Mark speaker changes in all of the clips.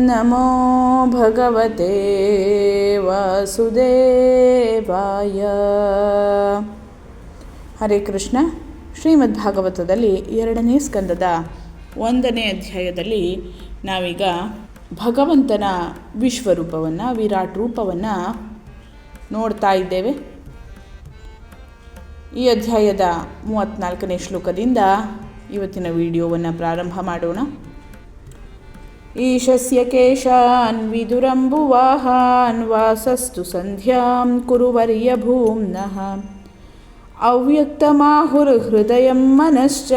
Speaker 1: ನಮೋ ಭಗವತೆ ವಾಸುದೇವಾಯ. ಹರೇ ಕೃಷ್ಣ. ಶ್ರೀಮದ್ ಭಾಗವತದಲ್ಲಿ 2ನೇ ಸ್ಕಂದದ 1ನೇ ಅಧ್ಯಾಯದಲ್ಲಿ ನಾವೀಗ ಭಗವಂತನ ವಿಶ್ವರೂಪವನ್ನು, ವಿರಾಟ್ ರೂಪವನ್ನು ನೋಡ್ತಾ ಇದ್ದೇವೆ. ಈ ಅಧ್ಯಾಯದ 34ನೇ ಶ್ಲೋಕದಿಂದ ಇವತ್ತಿನ ವಿಡಿಯೋವನ್ನು ಪ್ರಾರಂಭ ಮಾಡೋಣ. ಈಶಸ್ಯ ಕೇಶಾನ್ ವಿದುರಂಬುವಾಹಾನ್ ವಾಸಸ್ತು ಸಂಧ್ಯಾಂ ಕುರುವರ್ಯ ಭೂಮ್ನಃ ಅವ್ಯಕ್ತಮಾಹುರ್ಹೃದಯಂ ಮನಶ್ಚ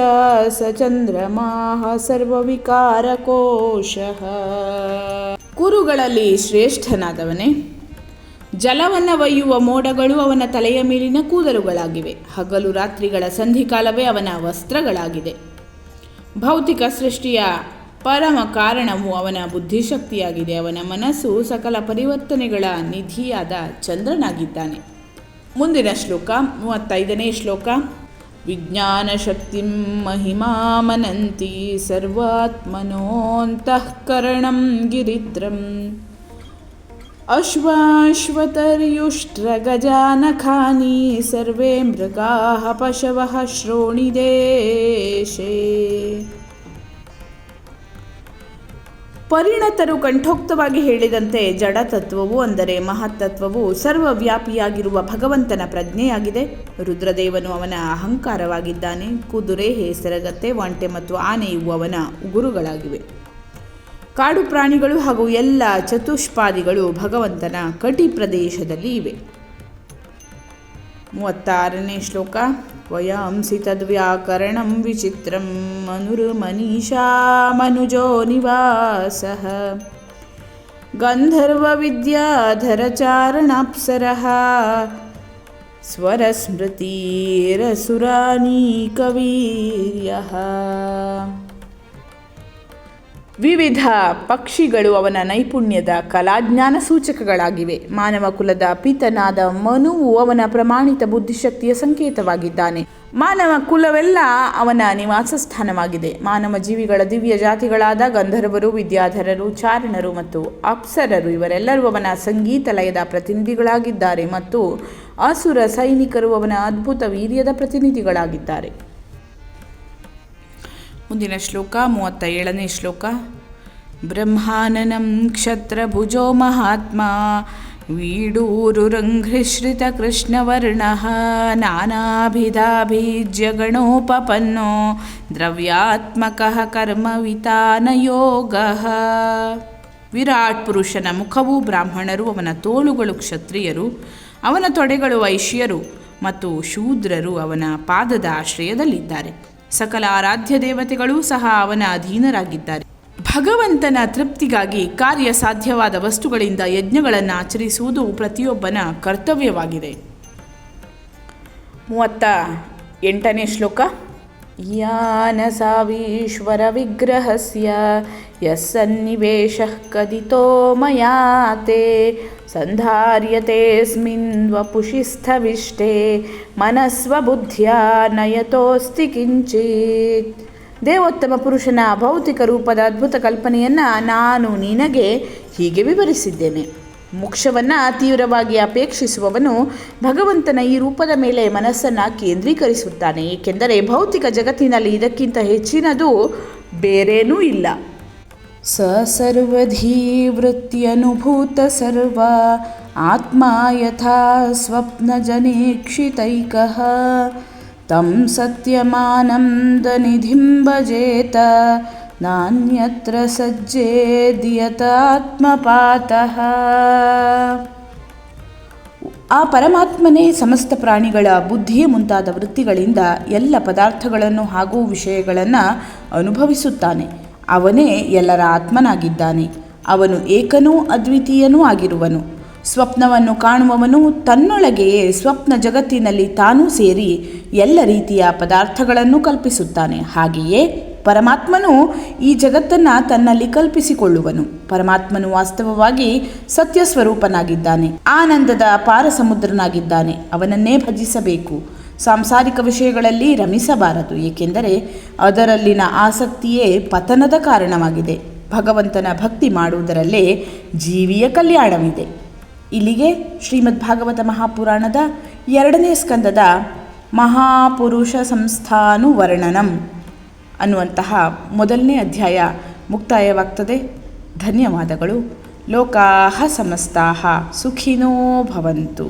Speaker 1: ಸ ಚಂದ್ರಮಾಃ ಸರ್ವವಿಕಾರಕೋಶಃ. ಕುರುಗಳಲ್ಲಿ ಶ್ರೇಷ್ಠನಾದವನೇ, ಜಲವನ್ನು ಒಯ್ಯುವ ಮೋಡಗಳು ಅವನ ತಲೆಯ ಮೇಲಿನ ಕೂದಲುಗಳಾಗಿವೆ. ಹಗಲು ರಾತ್ರಿಗಳ ಸಂಧಿಕಾಲವೇ ಅವನ ವಸ್ತ್ರಗಳಾಗಿದೆ. ಭೌತಿಕ ಸೃಷ್ಟಿಯ ಪರಮ ಕಾರಣವು ಅವನ ಬುದ್ಧಿಶಕ್ತಿಯಾಗಿದೆ. ಅವನ ಮನಸ್ಸು ಸಕಲ ಪರಿವರ್ತನೆಗಳ ನಿಧಿಯಾದ ಚಂದ್ರನಾಗಿದ್ದಾನೆ. ಮುಂದಿನ ಶ್ಲೋಕ 35ನೇ ಶ್ಲೋಕ. ವಿಜ್ಞಾನ ಶಕ್ತಿಂ ಮಹಿಮಾಮನಂತಿ ಸರ್ವಾತ್ಮನೋಂತಃಕರಣಂ ಗಿರಿತ್ರಂ ಅಶ್ವಾಶ್ವತರ್ಯುಷ್ಟ್ರಗಜಾನಖಾನಿ ಸರ್ವೇ ಮೃಗಾಃ ಪಶವಃ ಶ್ರೋಣಿದೇಶೇ. ಪರಿಣತರು ಕಂಠೋಕ್ತವಾಗಿ ಹೇಳಿದಂತೆ ಜಡತತ್ವವು ಅಂದರೆ ಮಹತ್ತತ್ವವು ಸರ್ವವ್ಯಾಪಿಯಾಗಿರುವ ಭಗವಂತನ ಪ್ರಜ್ಞೆಯಾಗಿದೆ. ರುದ್ರದೇವನು ಅವನ ಅಹಂಕಾರವಾಗಿದ್ದಾನೆ. ಕುದುರೆ, ಹೇಸರಗತ್ತೆ, ಒಂಟೆ ಮತ್ತು ಆನೆಯು ಅವನ ಉಗುರುಗಳಾಗಿವೆ. ಕಾಡು ಪ್ರಾಣಿಗಳು ಹಾಗೂ ಎಲ್ಲ ಚತುಷ್ಪಾದಿಗಳು ಭಗವಂತನ ಕಟಿ ಪ್ರದೇಶದಲ್ಲಿ ಇವೆ. 36ನೇ ಶ್ಲೋಕ. ವಯಾಂಸಿ ತದ್ವ್ಯಾಕರಣಂ ವಿಚಿತ್ರಂ ಮನುರ್ಮನೀಷಾ ಮನುಜೋ ನಿವಾಸಃ ಗಂಧರ್ವ ವಿದ್ಯಾಧರಚಾರಣಾಪ್ಸರಃ ಸ್ವರಸ್ಮೃತಿರಸುರಾನೀಕವೀರ್ಯಃ. ವಿವಿಧ ಪಕ್ಷಿಗಳು ಅವನ ನೈಪುಣ್ಯದ ಕಲಾಜ್ಞಾನ ಸೂಚಕಗಳಾಗಿವೆ. ಮಾನವ ಕುಲದ ಪಿತನಾದ ಮನುವು ಅವನ ಪ್ರಮಾಣಿತ ಬುದ್ಧಿಶಕ್ತಿಯ ಸಂಕೇತವಾಗಿದ್ದಾನೆ. ಮಾನವ ಕುಲವೆಲ್ಲ ಅವನ ನಿವಾಸ ಸ್ಥಾನವಾಗಿದೆ. ಮಾನವ ಜೀವಿಗಳ ದಿವ್ಯ ಜಾತಿಗಳಾದ ಗಂಧರ್ವರು, ವಿದ್ಯಾಧರರು, ಚಾರಣರು ಮತ್ತು ಅಪ್ಸರರು ಇವರೆಲ್ಲರೂ ಅವನ ಸಂಗೀತ ಲಯದ ಪ್ರತಿನಿಧಿಗಳಾಗಿದ್ದಾರೆ ಮತ್ತು ಅಸುರ ಸೈನಿಕರು ಅವನ ಅದ್ಭುತ ವೀರ್ಯದ ಪ್ರತಿನಿಧಿಗಳಾಗಿದ್ದಾರೆ. ಮುಂದಿನ ಶ್ಲೋಕ 37ನೇ ಶ್ಲೋಕ. ಬ್ರಹ್ಮಾನನಂ ಕ್ಷತ್ರಭುಜೋ ಮಹಾತ್ಮ ವೀಡೂರುರಂಘ್ರಿಶ್ರಿತ ಕೃಷ್ಣವರ್ಣಃ ನಾನಾಭಿಧಾಭೀಜ್ಯ ಗಣೋಪಪನ್ನೋ ದ್ರವ್ಯಾತ್ಮಕಃ ಕರ್ಮವಿತಾನಯೋಗಃ. ವಿರಾಟ್ ಪುರುಷನ ಮುಖವು ಬ್ರಾಹ್ಮಣರು, ಅವನ ತೋಳುಗಳು ಕ್ಷತ್ರಿಯರು, ಅವನ ತೊಡೆಗಳು ವೈಶ್ಯರು ಮತ್ತು ಶೂದ್ರರು ಅವನ ಪಾದದ ಆಶ್ರಯದಲ್ಲಿದ್ದಾರೆ. ಸಕಲ ಆರಾಧ್ಯ ದೇವತೆಗಳೂ ಸಹ ಅವನ ಅಧೀನರಾಗಿದ್ದಾರೆ. ಭಗವಂತನ ತೃಪ್ತಿಗಾಗಿ ಕಾರ್ಯ ಸಾಧ್ಯವಾದ ವಸ್ತುಗಳಿಂದ ಯಜ್ಞಗಳನ್ನು ಆಚರಿಸುವುದು ಪ್ರತಿಯೊಬ್ಬನ ಕರ್ತವ್ಯವಾಗಿದೆ. 38ನೇ ಶ್ಲೋಕ. ಯಾನಸಾವೀಶ್ವರ ವಿಗ್ರಹಸ್ಯ ಯಸ್ಸನ್ನಿವೇಶಃ ಕದಿತೋ ಮಯಾತೆ ಸಂಧಾರ್ಯತೆಸ್ಮಿನ್ ವಪುಷಿ ಸ್ಥವಿಷ್ಟೇ ಮನಸ್ವಬುದ್ಧ್ಯಾ ನಯತೋಸ್ತಿ ಕಿಂಚಿತ್. ದೇವೋತ್ತಮ ಪುರುಷನ ಭೌತಿಕ ರೂಪದ ಅದ್ಭುತ ಕಲ್ಪನೆಯನ್ನು ನಾನು ನಿನಗೆ ಹೀಗೆ ವಿವರಿಸಿದ್ದೇನೆ. ಮೋಕ್ಷವನ್ನು ತೀವ್ರವಾಗಿ ಅಪೇಕ್ಷಿಸುವವನು ಭಗವಂತನ ಈ ರೂಪದ ಮೇಲೆ ಮನಸ್ಸನ್ನು ಕೇಂದ್ರೀಕರಿಸುತ್ತಾನೆ, ಏಕೆಂದರೆ ಭೌತಿಕ ಜಗತ್ತಿನಲ್ಲಿ ಇದಕ್ಕಿಂತ ಹೆಚ್ಚಿನದು ಬೇರೇನೂ ಇಲ್ಲ. ಸ ಸರ್ವಧೀ ವೃತ್ಯನುಭೂತ ಸರ್ವ ಆತ್ಮ ಯಥಾ ಸ್ವಪ್ನಜನೇಕ್ಷಿತೈಕಃ ತಂ ಸತ್ಯಮಾನಂದ ನಿಧಿಂ ಭಜೇತ ನಾನ್ಯತ್ರ ಸಜ್ಜೇದ್ಯತಾತ್ಮಪಾತಃ. ಆ ಪರಮಾತ್ಮನೇ ಸಮಸ್ತ ಪ್ರಾಣಿಗಳ ಬುದ್ಧಿಯ ಮುಂತಾದ ವೃತ್ತಿಗಳಿಂದ ಎಲ್ಲ ಪದಾರ್ಥಗಳನ್ನು ಹಾಗೂ ವಿಷಯಗಳನ್ನು ಅನುಭವಿಸುತ್ತಾನೆ. ಅವನೇ ಎಲ್ಲರ ಆತ್ಮನಾಗಿದ್ದಾನೆ. ಅವನು ಏಕನೂ ಅದ್ವಿತೀಯನೂ ಆಗಿರುವನು. ಸ್ವಪ್ನವನ್ನು ಕಾಣುವವನು ತನ್ನೊಳಗೆಯೇ ಸ್ವಪ್ನ ಜಗತ್ತಿನಲ್ಲಿ ತಾನೂ ಸೇರಿ ಎಲ್ಲ ರೀತಿಯ ಪದಾರ್ಥಗಳನ್ನು ಕಲ್ಪಿಸುತ್ತಾನೆ. ಹಾಗೆಯೇ ಪರಮಾತ್ಮನು ಈ ಜಗತ್ತನ್ನು ತನ್ನಲ್ಲಿ ಕಲ್ಪಿಸಿಕೊಳ್ಳುವನು. ಪರಮಾತ್ಮನು ವಾಸ್ತವವಾಗಿ ಸತ್ಯ ಸ್ವರೂಪನಾಗಿದ್ದಾನೆ, ಆನಂದದ ಪಾರ ಸಮುದ್ರನಾಗಿದ್ದಾನೆ. ಅವನನ್ನೇ ಭಜಿಸಬೇಕು. ಸಾಂಸಾರಿಕ ವಿಷಯಗಳಲ್ಲಿ ರಮಿಸಬಾರದು, ಏಕೆಂದರೆ ಅದರಲ್ಲಿನ ಆಸಕ್ತಿಯೇ ಪತನದ ಕಾರಣವಾಗಿದೆ. ಭಗವಂತನ ಭಕ್ತಿ ಮಾಡುವುದರಲ್ಲೇ ಜೀವಿಯ ಕಲ್ಯಾಣವಿದೆ. ಇಲ್ಲಿಗೆ ಶ್ರೀಮದ್ ಭಾಗವತ ಮಹಾಪುರಾಣದ 2ನೇ ಸ್ಕಂದದ ಮಹಾಪುರುಷ ಸಂಸ್ಥಾನುವರ್ಣನಂ ಅನ್ನುವಂತಹ ಮೊದಲನೇ ಅಧ್ಯಾಯ ಮುಕ್ತಾಯವಾಗ್ತದೆ. ಧನ್ಯವಾದಗಳು. ಲೋಕಾಃ ಸಮಸ್ತಾಃ ಸುಖಿನೋ ಭವಂತು.